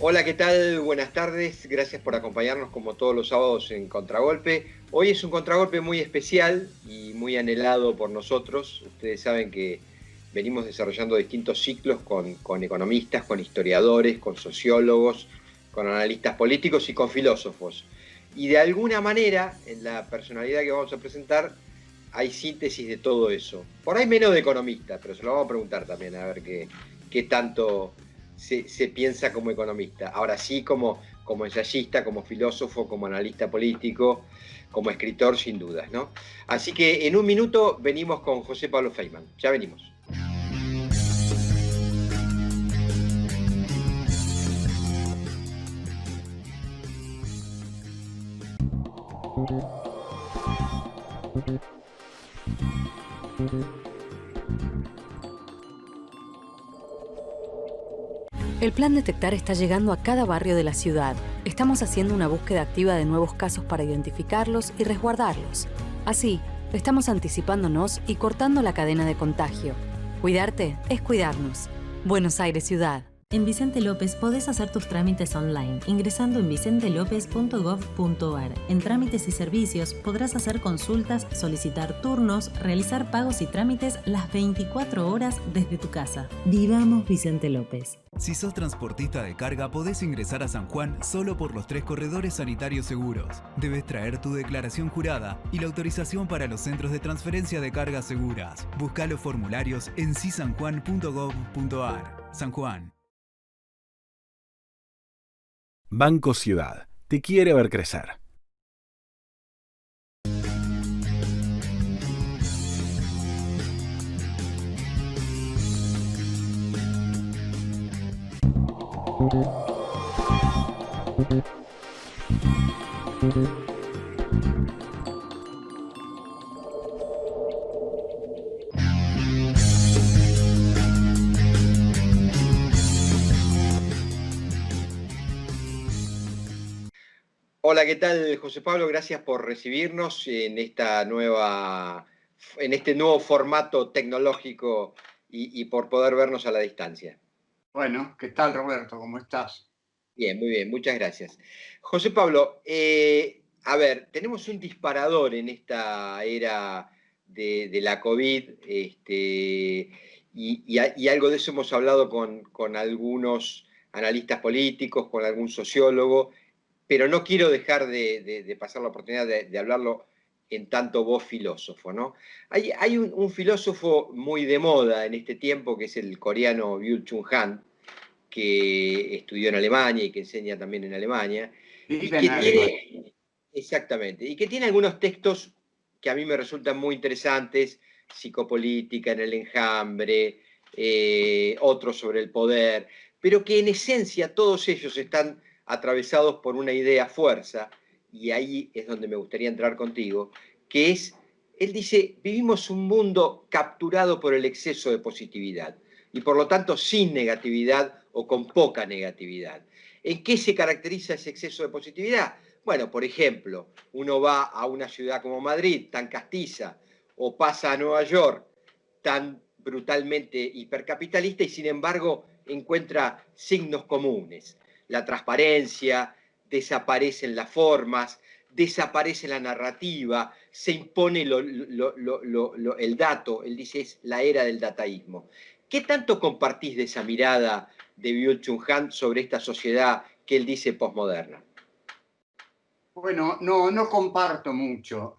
Hola, ¿qué tal? Buenas tardes. Gracias por acompañarnos como todos los sábados en Contragolpe. Hoy es un contragolpe muy especial y muy anhelado por nosotros. Ustedes saben que venimos desarrollando distintos ciclos con economistas, con historiadores, con sociólogos, con analistas políticos y con filósofos. Y de alguna manera, en la personalidad que vamos a presentar, hay síntesis de todo eso. Por ahí menos de economista, pero se lo vamos a preguntar también, a ver qué tanto se piensa como economista. Ahora sí, como ensayista, como filósofo, como analista político, como escritor, sin dudas, ¿no? Así que en un minuto venimos con José Pablo Feynman. Ya venimos. El plan Detectar está llegando a cada barrio de la ciudad. Estamos haciendo una búsqueda activa de nuevos casos para identificarlos y resguardarlos. Así, estamos anticipándonos y cortando la cadena de contagio. Cuidarte es cuidarnos. Buenos Aires Ciudad. En Vicente López podés hacer tus trámites online ingresando en vicentelopez.gov.ar. En trámites y servicios podrás hacer consultas, solicitar turnos, realizar pagos y trámites las 24 horas desde tu casa. Vivamos Vicente López. Si sos transportista de carga, podés ingresar a San Juan solo por los 3 corredores sanitarios seguros. Debes traer tu declaración jurada y la autorización para los centros de transferencia de cargas seguras. Busca los formularios en cisanjuan.gov.ar. San Juan. Banco Ciudad te quiere ver crecer. Hola, ¿qué tal, José Pablo? Gracias por recibirnos en en este nuevo formato tecnológico y por poder vernos a la distancia. Bueno, ¿qué tal, Roberto? ¿Cómo estás? Bien, muy bien, muchas gracias. José Pablo, a ver, tenemos un disparador en esta era de la COVID, y algo de eso hemos hablado con algunos analistas políticos, con algún sociólogo, pero no quiero dejar de pasar la oportunidad de hablarlo en tanto vos filósofo, ¿no? Hay un filósofo muy de moda en este tiempo, que es el coreano Byung-Chul Han, que estudió en Alemania y que enseña también en Alemania, y Vive en que Alemania. exactamente, y que tiene algunos textos que a mí me resultan muy interesantes: Psicopolítica en el enjambre, otros sobre el poder, pero que en esencia todos ellos están atravesados por una idea fuerza, y ahí es donde me gustaría entrar contigo, que es, él dice: vivimos un mundo capturado por el exceso de positividad y por lo tanto sin negatividad o con poca negatividad. ¿En qué se caracteriza ese exceso de positividad? Bueno, por ejemplo, uno va a una ciudad como Madrid, tan castiza, o pasa a Nueva York, tan brutalmente hipercapitalista, y sin embargo encuentra signos comunes. La transparencia, desaparecen las formas, desaparece la narrativa, se impone el dato. Él dice: es la era del dataísmo. ¿Qué tanto compartís de esa mirada de Byung-Chul Han sobre esta sociedad que él dice posmoderna? Bueno, no comparto mucho.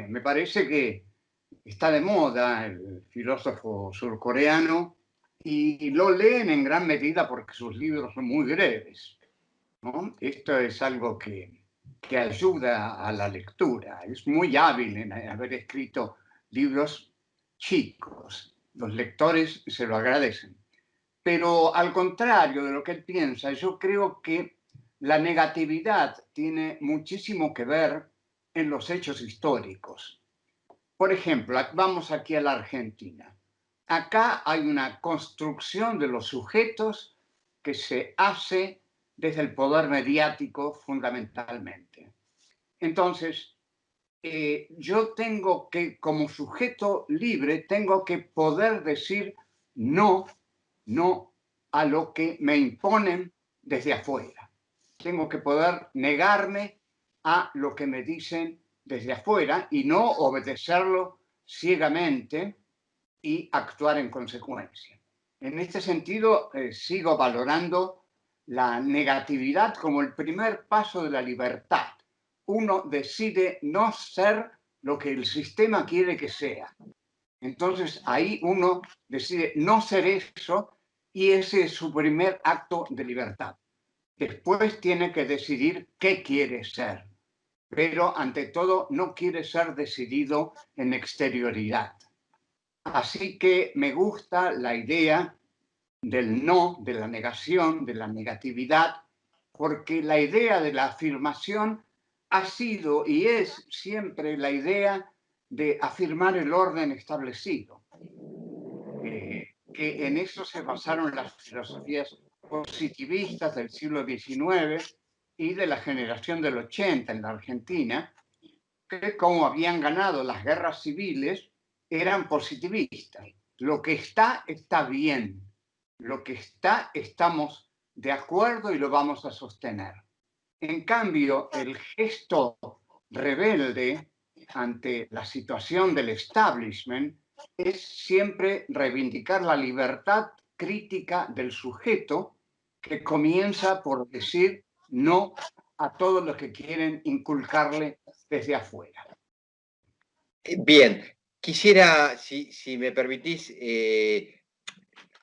Me parece que está de moda el filósofo surcoreano y lo leen en gran medida porque sus libros son muy breves, ¿no? Esto es algo que ayuda a la lectura. Es muy hábil en haber escrito libros chicos. Los lectores se lo agradecen. Pero al contrario de lo que él piensa, yo creo que la negatividad tiene muchísimo que ver en los hechos históricos. Por ejemplo, vamos aquí a la Argentina. Acá hay una construcción de los sujetos que se hace desde el poder mediático fundamentalmente. Entonces, yo tengo que, como sujeto libre, tengo que poder decir no, no a lo que me imponen desde afuera. Tengo que poder negarme a lo que me dicen desde afuera y no obedecerlo ciegamente y actuar en consecuencia. En este sentido, sigo valorando la negatividad como el primer paso de la libertad. Uno decide no ser lo que el sistema quiere que sea. Entonces ahí uno decide no ser eso y ese es su primer acto de libertad. Después tiene que decidir qué quiere ser, pero ante todo no quiere ser decidido en exterioridad. Así que me gusta la idea del no, de la negación, de la negatividad, porque la idea de la afirmación ha sido y es siempre la idea de afirmar el orden establecido, que en eso se basaron las filosofías positivistas del siglo XIX y de la generación del 80 en la Argentina, que como habían ganado las guerras civiles, eran positivistas. Lo que está, está bien. Lo que está, estamos de acuerdo y lo vamos a sostener. En cambio, el gesto rebelde ante la situación del establishment es siempre reivindicar la libertad crítica del sujeto, que comienza por decir no a todo lo que quieren inculcarle desde afuera. Bien, quisiera, si me permitís,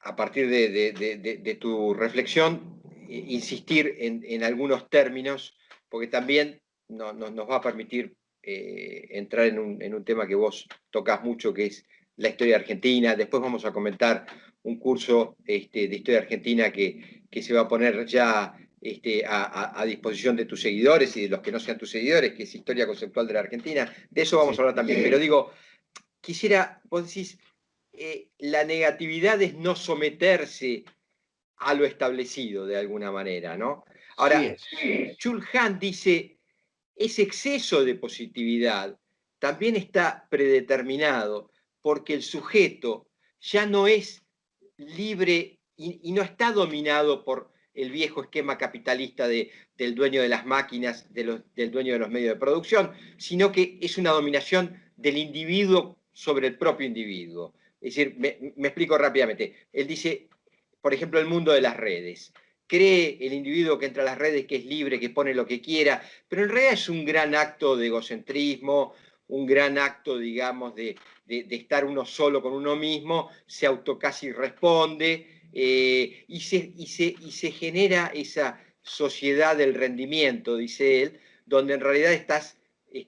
a partir de tu reflexión, insistir en algunos términos, porque también nos va a permitir entrar en un tema que vos tocas mucho, que es la historia argentina. Después vamos a comentar un curso de historia argentina que se va a poner ya a disposición de tus seguidores y de los que no sean tus seguidores, que es Historia Conceptual de la Argentina. De eso vamos a hablar también, pero digo, quisiera, vos decís, la negatividad es no someterse a lo establecido de alguna manera, ¿no? Ahora, Jules Hunt dice, ese exceso de positividad también está predeterminado porque el sujeto ya no es libre y no está dominado por el viejo esquema capitalista del dueño de las máquinas, del dueño de los medios de producción, sino que es una dominación del individuo sobre el propio individuo. Es decir, me explico rápidamente. Él dice, por ejemplo, el mundo de las redes. Cree el individuo que entra a las redes que es libre, que pone lo que quiera, pero en realidad es un gran acto de egocentrismo, un gran acto, digamos, de estar uno solo con uno mismo, se casi responde y se genera esa sociedad del rendimiento, dice él, donde en realidad estás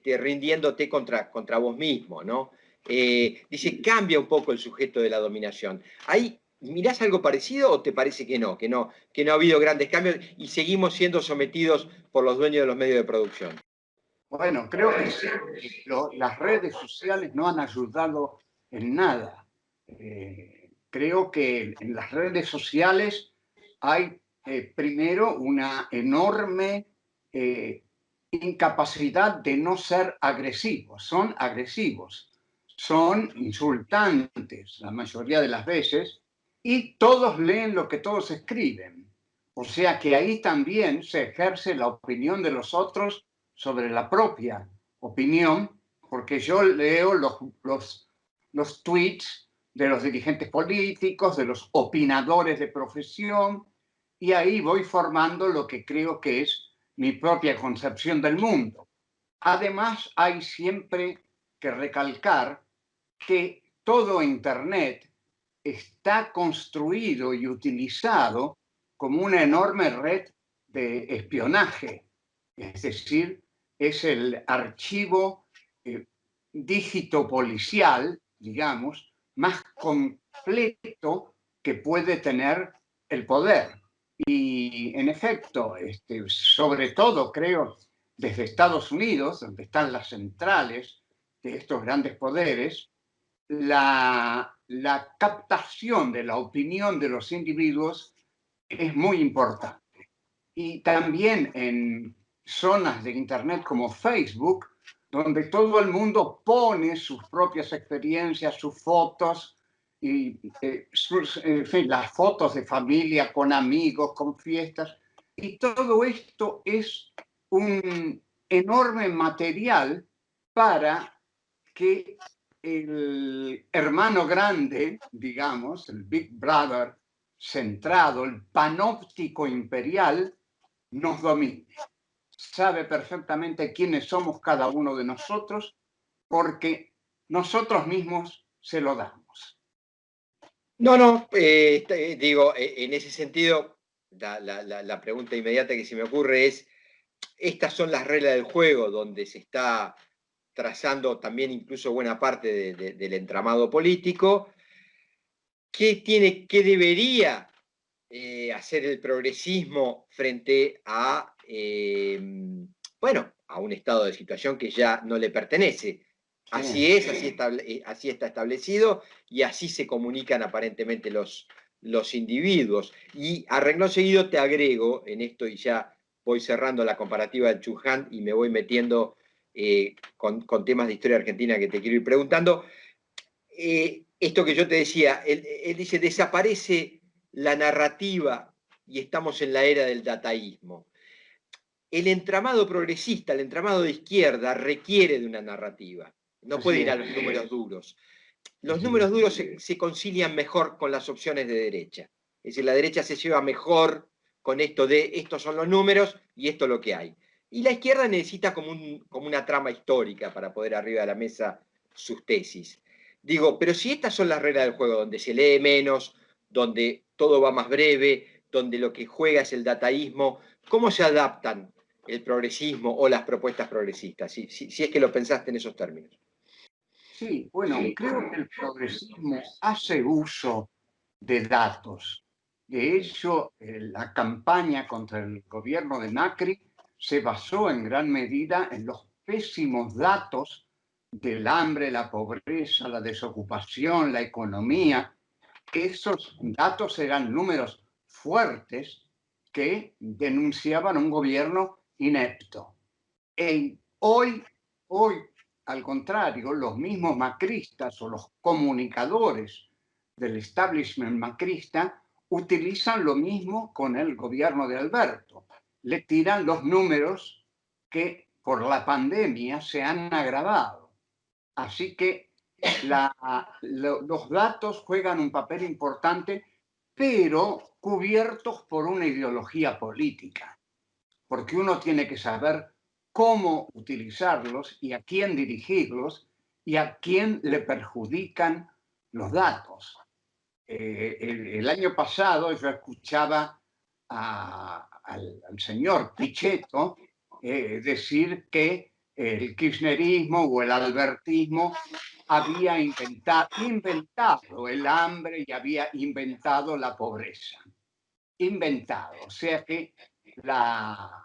rindiéndote contra vos mismo, ¿no? Dice, cambia un poco el sujeto de la dominación. Ahí, ¿mirás algo parecido o te parece que no ha habido grandes cambios y seguimos siendo sometidos por los dueños de los medios de producción? Bueno, creo que sí, las redes sociales no han ayudado en nada. Creo que en las redes sociales hay primero una enorme incapacidad de no ser agresivos. Son agresivos, son insultantes la mayoría de las veces y todos leen lo que todos escriben. O sea que ahí también se ejerce la opinión de los otros sobre la propia opinión, porque yo leo los tweets de los dirigentes políticos, de los opinadores de profesión, y ahí voy formando lo que creo que es mi propia concepción del mundo. Además, hay siempre que recalcar que todo Internet está construido y utilizado como una enorme red de espionaje, es decir, es el archivo dígito policial, digamos, más completo que puede tener el poder. Y en efecto, sobre todo creo desde Estados Unidos, donde están las centrales de estos grandes poderes, la captación de la opinión de los individuos es muy importante. Y también en zonas de Internet como Facebook, donde todo el mundo pone sus propias experiencias, sus fotos, y en fin, las fotos de familia, con amigos, con fiestas, Y todo esto es un enorme material para que el hermano grande, digamos, el Big Brother centrado, el panóptico imperial, nos domine. Sabe perfectamente quiénes somos cada uno de nosotros porque nosotros mismos se lo damos. No, digo, en ese sentido, la pregunta inmediata que se me ocurre es, estas son las reglas del juego donde se está trazando también incluso buena parte del entramado político. ¿Qué debería hacer el progresismo frente a, bueno, a un estado de situación que ya no le pertenece? Así es, así está establecido y así se comunican aparentemente los individuos. Y a renglón seguido te agrego en esto, y ya voy cerrando la comparativa del Chuján y me voy metiendo con temas de historia argentina que te quiero ir preguntando. Esto que yo te decía, él dice, desaparece la narrativa y estamos en la era del dataísmo. El entramado progresista, el entramado de izquierda requiere de una narrativa. No puede ir a los números duros. Los números duros se concilian mejor con las opciones de derecha. Es decir, la derecha se lleva mejor con esto de estos son los números y esto es lo que hay. Y la izquierda necesita como una trama histórica para poder arriba de la mesa sus tesis. Digo, pero si estas son las reglas del juego, donde se lee menos, donde todo va más breve, donde lo que juega es el dataísmo, ¿cómo se adaptan el progresismo o las propuestas progresistas? Si es que lo pensaste en esos términos. Sí, bueno, creo que el progresismo hace uso de datos. De hecho, la campaña contra el gobierno de Macri se basó en gran medida en los pésimos datos del hambre, la pobreza, la desocupación, la economía. Esos datos eran números fuertes que denunciaban un gobierno inepto. Hoy, al contrario, los mismos macristas o los comunicadores del establishment macrista utilizan lo mismo con el gobierno de Alberto. Le tiran los números que por la pandemia se han agravado. Así que los datos juegan un papel importante, pero cubiertos por una ideología política, porque uno tiene que saber cómo utilizarlos y a quién dirigirlos y a quién le perjudican los datos. El año pasado yo escuchaba al señor Pichetto decir que el kirchnerismo o el albertismo había inventado el hambre y había inventado la pobreza. Inventado, o sea que la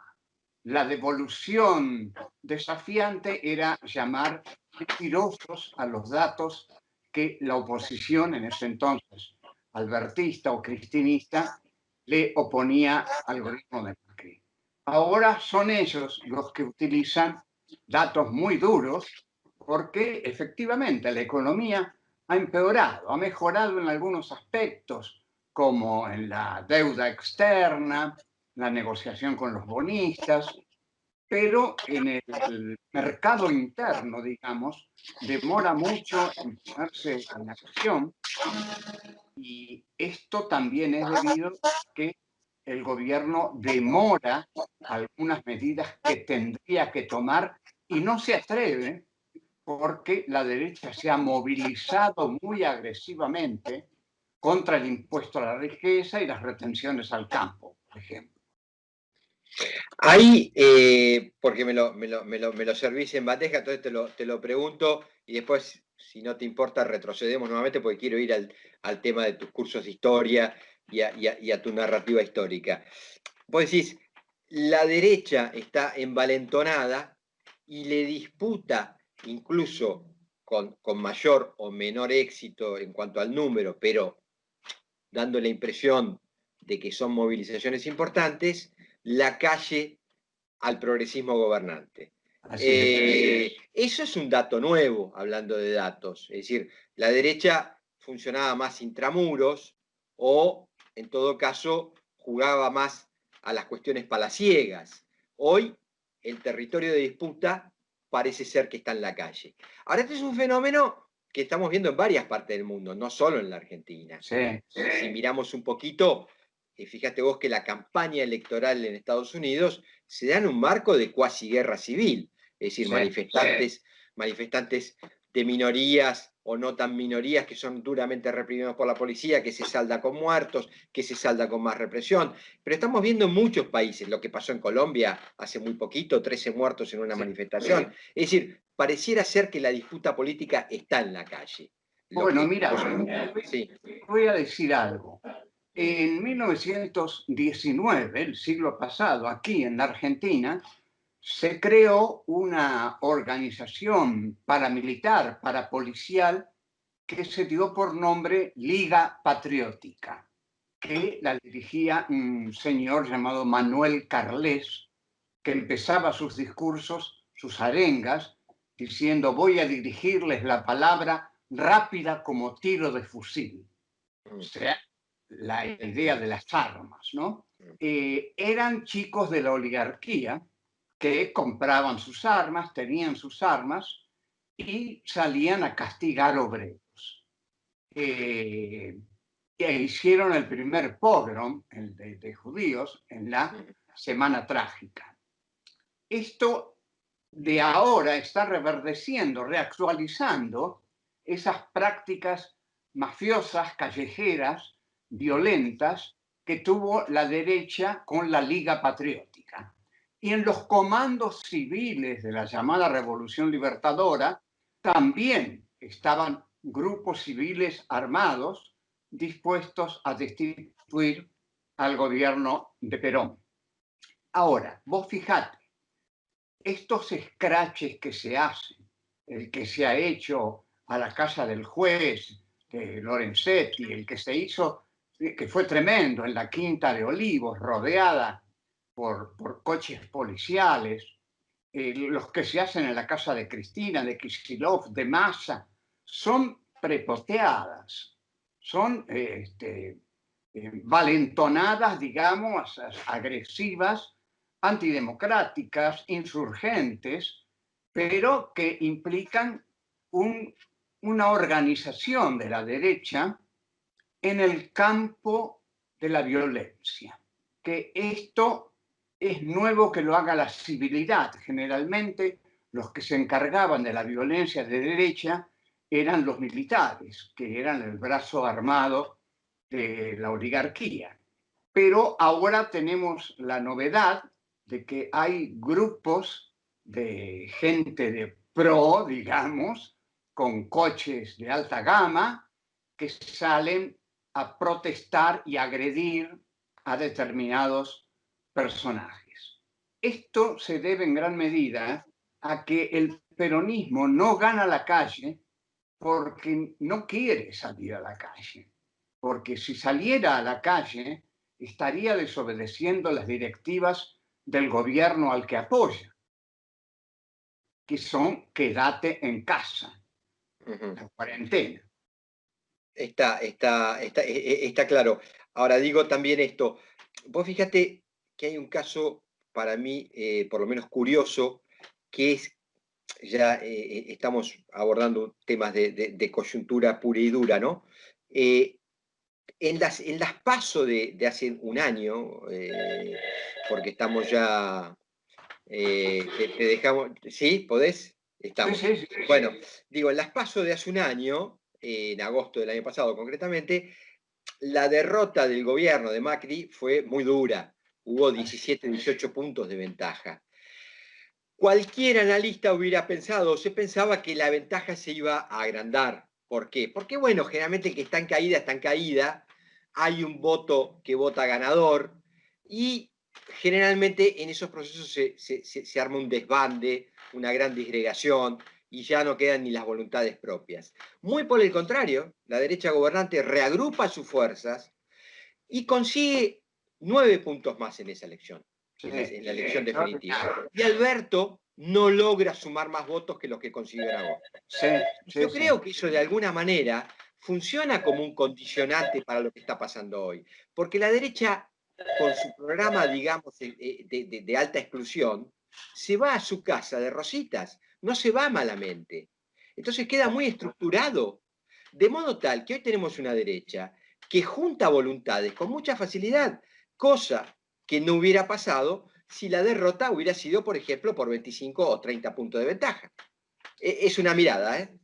devolución desafiante era llamar mentirosos a los datos que la oposición en ese entonces, albertista o cristinista, le oponía al gobierno de Macri. Ahora son ellos los que utilizan datos muy duros porque efectivamente la economía ha empeorado, ha mejorado en algunos aspectos, como en la deuda externa, la negociación con los bonistas, pero en el mercado interno, digamos, demora mucho en ponerse en acción, y esto también es debido a que el gobierno demora algunas medidas que tendría que tomar y no se atreve porque la derecha se ha movilizado muy agresivamente contra el impuesto a la riqueza y las retenciones al campo, por ejemplo. Ahí, porque me lo servís en bandeja, entonces te lo pregunto y después, si no te importa, retrocedemos nuevamente porque quiero ir al tema de tus cursos de historia y a tu narrativa histórica. Vos decís, la derecha está envalentonada y le disputa, incluso con mayor o menor éxito en cuanto al número, pero dando la impresión de que son movilizaciones importantes, la calle al progresismo gobernante. Eso es un dato nuevo, hablando de datos. Es decir, la derecha funcionaba más intramuros o, en todo caso, jugaba más a las cuestiones palaciegas. Hoy el territorio de disputa parece ser que está en la calle. Ahora, este es un fenómeno que estamos viendo en varias partes del mundo, no solo en la Argentina. Sí. Si miramos un poquito, fíjate vos que la campaña electoral en Estados Unidos se da en un marco de cuasi guerra civil, es decir, Sí. manifestantes de minorías o no tan minorías que son duramente reprimidos por la policía, que se salda con muertos, que se salda con más represión. Pero estamos viendo en muchos países lo que pasó en Colombia hace muy poquito, 13 muertos en una manifestación. Es decir, pareciera ser que la disputa política está en la calle. Bueno, mira, sí. voy a decir algo. En 1919, el siglo pasado, aquí en la Argentina, se creó una organización paramilitar, parapolicial, que se dio por nombre Liga Patriótica, que la dirigía un señor llamado Manuel Carles, que empezaba sus discursos, sus arengas, diciendo: voy a dirigirles la palabra rápida como tiro de fusil. O sea, la idea de las armas, ¿no? Eran chicos de la oligarquía que compraban sus armas, tenían sus armas y salían a castigar obreros. Hicieron el primer pogrom de judíos en la Semana Trágica. Esto de ahora está reverdeciendo, reactualizando esas prácticas mafiosas, callejeras, violentas que tuvo la derecha con la Liga Patriótica. Y en los comandos civiles de la llamada Revolución Libertadora también estaban grupos civiles armados dispuestos a destituir al gobierno de Perón. Ahora, vos fijate, estos escraches que se hacen, el que se ha hecho a la casa del juez de Lorenzetti, el que se hizo, que fue tremendo, en la Quinta de Olivos, rodeada por coches policiales, los que se hacen en la casa de Cristina, de Kicillof, de Massa, son prepoteadas, son valentonadas, digamos, agresivas, antidemocráticas, insurgentes, pero que implican una organización de la derecha en el campo de la violencia. Que esto es nuevo que lo haga la civilidad. Generalmente los que se encargaban de la violencia de derecha eran los militares, que eran el brazo armado de la oligarquía. Pero ahora tenemos la novedad de que hay grupos de gente de pro, digamos, con coches de alta gama, que salen a protestar y agredir a determinados personajes. Esto se debe en gran medida a que el peronismo no gana la calle porque no quiere salir a la calle. Porque si saliera a la calle, estaría desobedeciendo las directivas del gobierno al que apoya, que son quédate en casa, la cuarentena. Está claro. Ahora digo también esto, vos fíjate que hay un caso para mí, por lo menos curioso, que es, ya estamos abordando temas de coyuntura pura y dura, ¿no? En las PASO de hace un año, porque estamos ya, te dejamos, ¿sí? ¿Podés? Estamos. Sí. Bueno, digo, en las PASO de hace un año, en agosto del año pasado concretamente, la derrota del gobierno de Macri fue muy dura. Hubo 17, 18 puntos de ventaja. Cualquier analista hubiera pensado, se pensaba que la ventaja se iba a agrandar. ¿Por qué? Porque, bueno, generalmente el que está en caída, hay un voto que vota ganador y generalmente en esos procesos se arma un desbande, una gran disgregación y ya no quedan ni las voluntades propias. Muy por el contrario, la derecha gobernante reagrupa sus fuerzas y consigue 9 puntos más en esa elección, en la elección definitiva. Y Alberto no logra sumar más votos que los que consiguió en agosto. Yo creo que eso de alguna manera funciona como un condicionante para lo que está pasando hoy, porque la derecha con su programa, digamos, de alta exclusión, se va a su casa de rositas, no se va malamente. Entonces queda muy estructurado, de modo tal que hoy tenemos una derecha que junta voluntades con mucha facilidad, cosa que no hubiera pasado si la derrota hubiera sido, por ejemplo, por 25 o 30 puntos de ventaja. Es una mirada, ¿eh?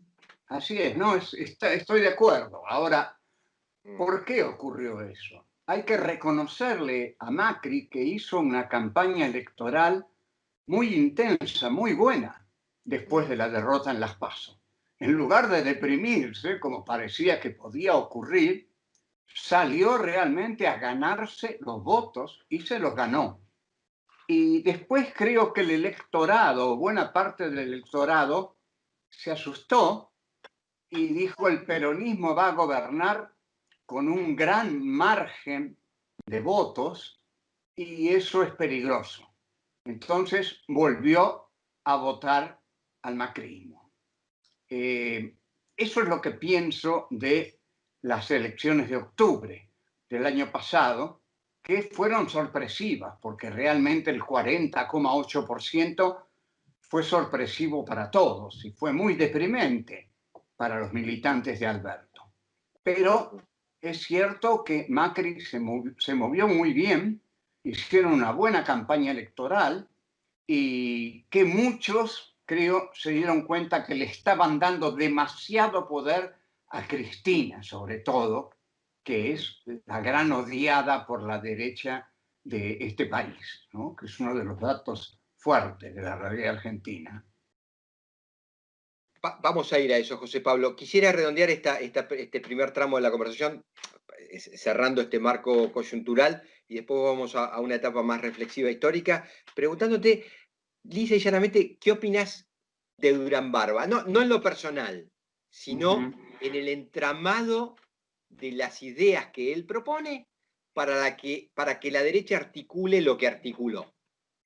Así es, no, estoy de acuerdo. Ahora, Mm. ¿por qué ocurrió eso? Hay que reconocerle a Macri que hizo una campaña electoral muy intensa, muy buena, después de la derrota en las PASO. En lugar de deprimirse, como parecía que podía ocurrir, salió realmente a ganarse los votos y se los ganó. Y después creo que el electorado, buena parte del electorado, se asustó y dijo el peronismo va a gobernar con un gran margen de votos y eso es peligroso. Entonces volvió a votar al macrismo. Eso es lo que pienso de las elecciones de octubre del año pasado, que fueron sorpresivas, porque realmente el 40,8% fue sorpresivo para todos y fue muy deprimente para los militantes de Alberto. Pero es cierto que Macri se movió muy bien, hicieron una buena campaña electoral y que muchos, creo, se dieron cuenta que le estaban dando demasiado poder a Cristina, sobre todo, que es la gran odiada por la derecha de este país, ¿no? Que es uno de los datos fuertes de la realidad argentina. Vamos a ir a eso, José Pablo. Quisiera redondear este primer tramo de la conversación, cerrando este marco coyuntural, y después vamos a una etapa más reflexiva histórica, preguntándote, lisa y llanamente, ¿qué opinas de Durán Barba? No en lo personal, sino en el entramado de las ideas que él propone para que la derecha articule lo que articuló.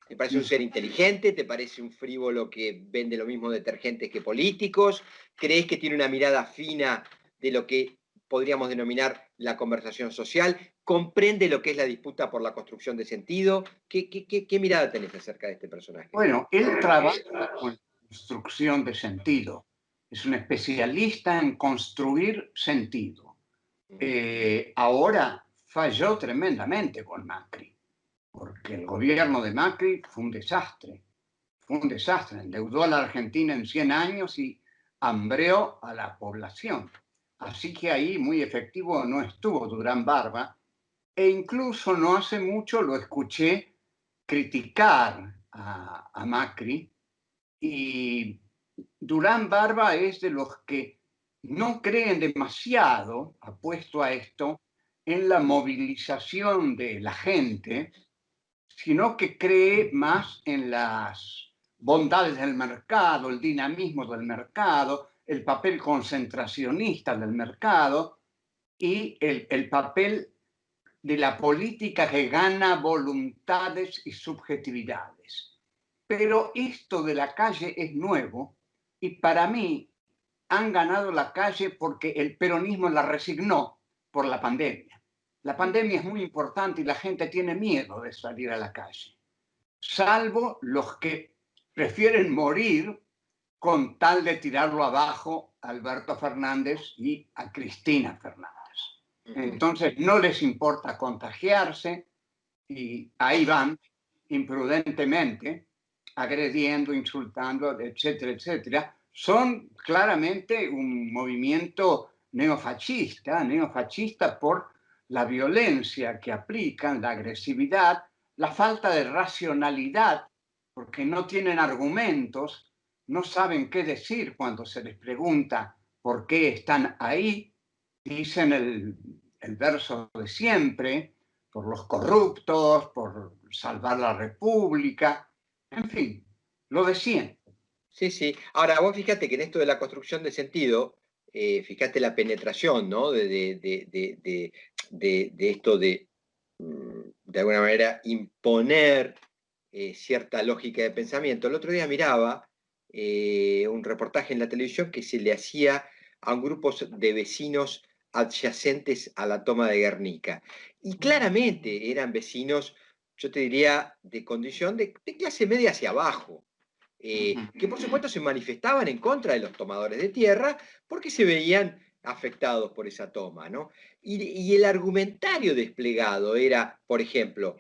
¿Te parece un ser inteligente? ¿Te parece un frívolo que vende lo mismo detergentes que políticos? ¿Crees que tiene una mirada fina de lo que podríamos denominar la conversación social? ¿Comprende lo que es la disputa por la construcción de sentido? ¿Qué mirada tenés acerca de este personaje? Bueno, él trabaja con construcción de sentido. Es un especialista en construir sentido. Ahora falló tremendamente con Macri, porque el gobierno de Macri fue un desastre. Fue un desastre. Endeudó a la Argentina en 100 años y hambreó a la población. Así que ahí muy efectivo no estuvo Durán Barba. E incluso no hace mucho lo escuché criticar a Macri, y Durán Barba es de los que no creen demasiado, apuesto a esto, en la movilización de la gente, sino que cree más en las bondades del mercado, el dinamismo del mercado, el papel concentracionista del mercado y el papel de la política que gana voluntades y subjetividades. Pero esto de la calle es nuevo y para mí han ganado la calle porque el peronismo la resignó por la pandemia. La pandemia es muy importante y la gente tiene miedo de salir a la calle, salvo los que prefieren morir con tal de tirarlo abajo a Alberto Fernández y a Cristina Fernández. Entonces no les importa contagiarse y ahí van imprudentemente agrediendo, insultando, etcétera, etcétera. Son claramente un movimiento neofascista por la violencia que aplican, la agresividad, la falta de racionalidad, porque no tienen argumentos, no saben qué decir cuando se les pregunta por qué están ahí. Dicen el verso de siempre, por los corruptos, por salvar la república, en fin, lo de siempre. Sí, sí. Ahora, vos fíjate que en esto de la construcción de sentido, fíjate la penetración, ¿no? De esto de alguna manera, imponer cierta lógica de pensamiento. El otro día miraba un reportaje en la televisión que se le hacía a un grupo de vecinos adyacentes a la toma de Guernica. Y claramente eran vecinos, yo te diría, de condición de clase media hacia abajo, que por supuesto se manifestaban en contra de los tomadores de tierra porque se veían afectados por esa toma, ¿no? Y el argumentario desplegado era, por ejemplo,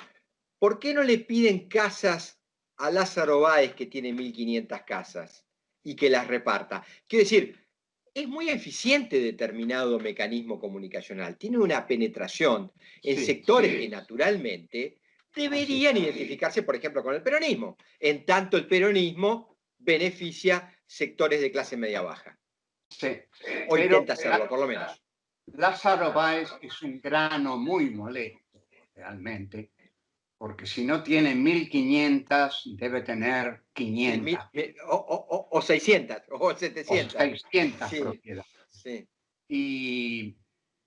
¿por qué no le piden casas a Lázaro Báez, que tiene 1.500 casas, y que las reparta? Quiero decir, es muy eficiente determinado mecanismo comunicacional, tiene una penetración en Sí, sectores que naturalmente deberían identificarse, por ejemplo, con el peronismo, en tanto el peronismo beneficia sectores de clase media-baja, sí. o Pero intenta hacerlo, por lo menos. Lázaro Báez es un grano muy molesto, realmente, porque si no tiene 1.500, debe tener Sí, 500 o 600, o o 700. 600 Sí, propiedades. sí. Y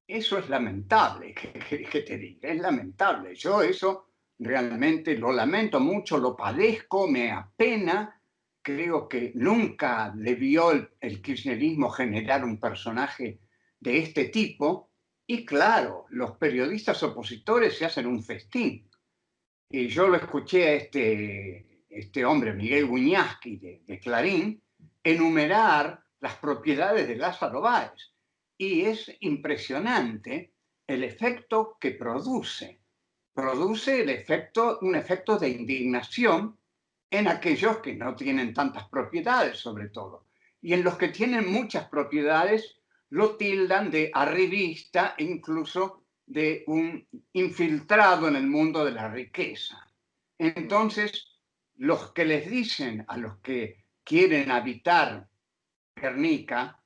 eso es lamentable, que te diga, es lamentable. Yo eso realmente lo lamento mucho, lo padezco, me apena. Creo que nunca debió el kirchnerismo generar un personaje de este tipo. Y claro, los periodistas opositores se hacen un festín. Y yo lo escuché a este hombre, Miguel Guñasqui, de Clarín, enumerar las propiedades de Lázaro Báez. Y es impresionante el efecto que produce. Produce un efecto de indignación en aquellos que no tienen tantas propiedades, sobre todo. Y en los que tienen muchas propiedades, lo tildan de arribista e incluso de un infiltrado en el mundo de la riqueza. Entonces, los que les dicen a los que quieren habitar Guernica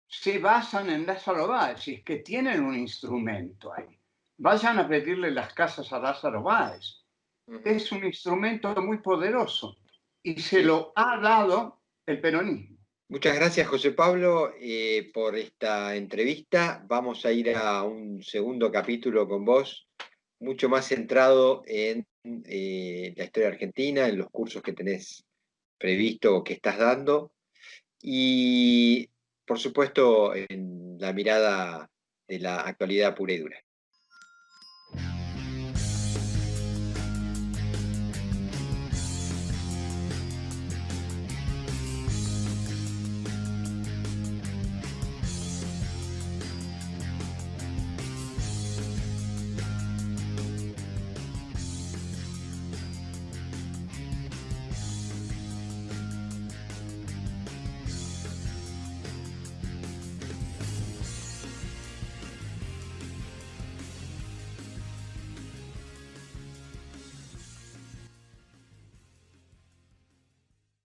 se basan en Lázaro Báez, si es que tienen un instrumento ahí. Vayan a pedirle las casas a Lázaro Báez. Es un instrumento muy poderoso y se Sí. lo ha dado el peronismo. Muchas gracias, José Pablo, por esta entrevista. Vamos a ir a un segundo capítulo con vos, mucho más centrado en la historia argentina, en los cursos que tenés previsto o que estás dando, y por supuesto en la mirada de la actualidad pura y dura.